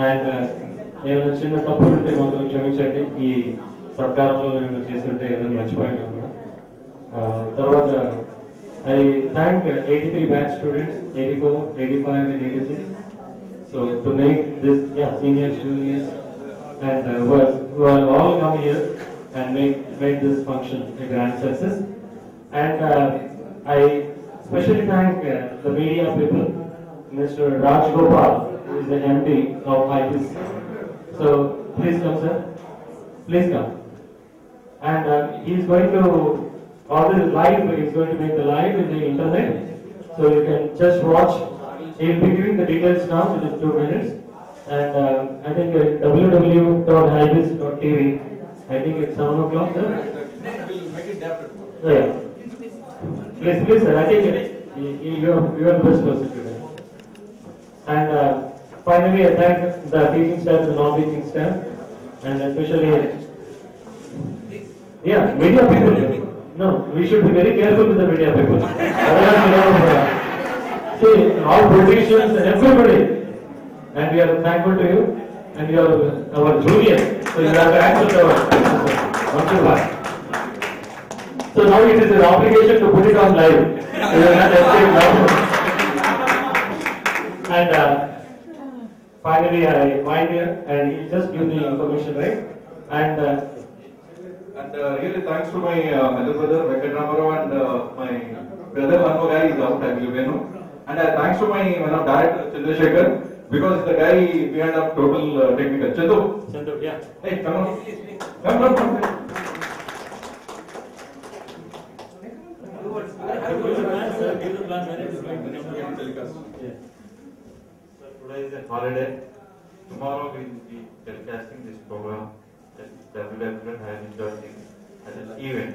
And ఏమైనా చిన్న తప్పులు ఉంటే మాత్రం క్షమించండి. ఈ సత్కారంలో నేను చేస్తుంటే ఏదైనా మర్చిపోయాను కూడా. తర్వాత I thank 83 batch students, 84, 85 and 86. So to make this, seniors, juniors and who are all come here and made this function a grand success. And I especially thank the media people, Mr. Raj Gopal, who is the MD of IPIS. So please come, sir. Please come. And he is going to all this live. He is going to make the live in the internet, so you can just watch. He will be giving the details now within 2 minutes. And I think www.hibis.tv. I think it's 7 o'clock, sir. We'll make it after. Yeah. Please, sir. I think you are the best person today. And finally, I thank the teaching staff and non-teaching staff, and especially media people. No, we should be very careful with the media people. See, all politicians and everybody, and we are thankful to you, and you are our junior, so you have to accept our once in a while. So now it is an obligation to put it on live. You will not escape now. And finally, I find here, and he just give the information, right? And really thanks to my elder brother Venkat Ramarao and my brother Manu guy is out, I will know. And thanks to my director Chandrasekhar, because the guy behind of total technical. Chandu, yeah. Hey, come on. Come. Today is a holiday. Tomorrow we will be telecasting this program. Definitely I have enjoyed it as an event.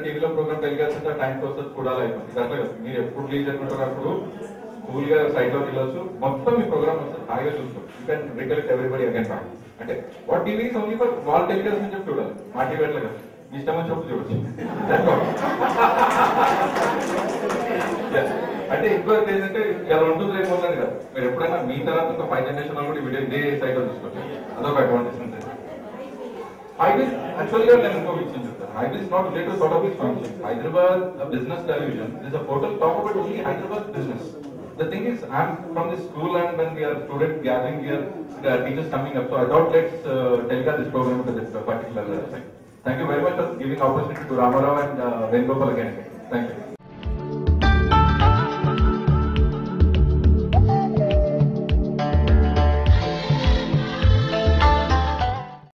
టీవీలో programme telecast time కోసం చూడాలి. ఇది అట్లా కదా, మీరు ఎప్పుడు release అనుకుంటున్నప్పుడు cool గా సైట్ లోకి వెళ్ళొచ్చు, మొత్తం ఈ ప్రోగ్రామ్ వస్తుంది, హాయిగా చూస్తాం. You can recollect everybody again back. అంటే వాట్ టీవీ ఓన్లీ ఫర్ వాళ్ళ టెలికాస్ట్ అని చెప్పి చూడాలి, మా టీవీ అట్లా కదా మీ ఇష్టం అని చెప్పి చూడొచ్చు. అంటే ఎక్కువ ఏంటంటే ఇలా ఉంటుంది రేపు ఉంటుంది కదా, మీరు ఎప్పుడైనా మీ తర్వాత ఒక 5 జనరేషన్ కూడా వీడియో ఇదే సైట్ లో చూసుకోవచ్చు. అదొక అడ్వాంటేజ్ ఉంటుంది. IBIS actually నేను ఇంకో విషయం చెప్తాను. IBIS not related to sort of its function. Hyderabad business television is a portal talk about only Hyderabad business. The thing is, I'm from this school and when we are student gathering here, there are teachers coming up. So I thought let's telecast this program to this particular site. Thank you very much for giving opportunity to Ramarao and Venugopal again. Thank you.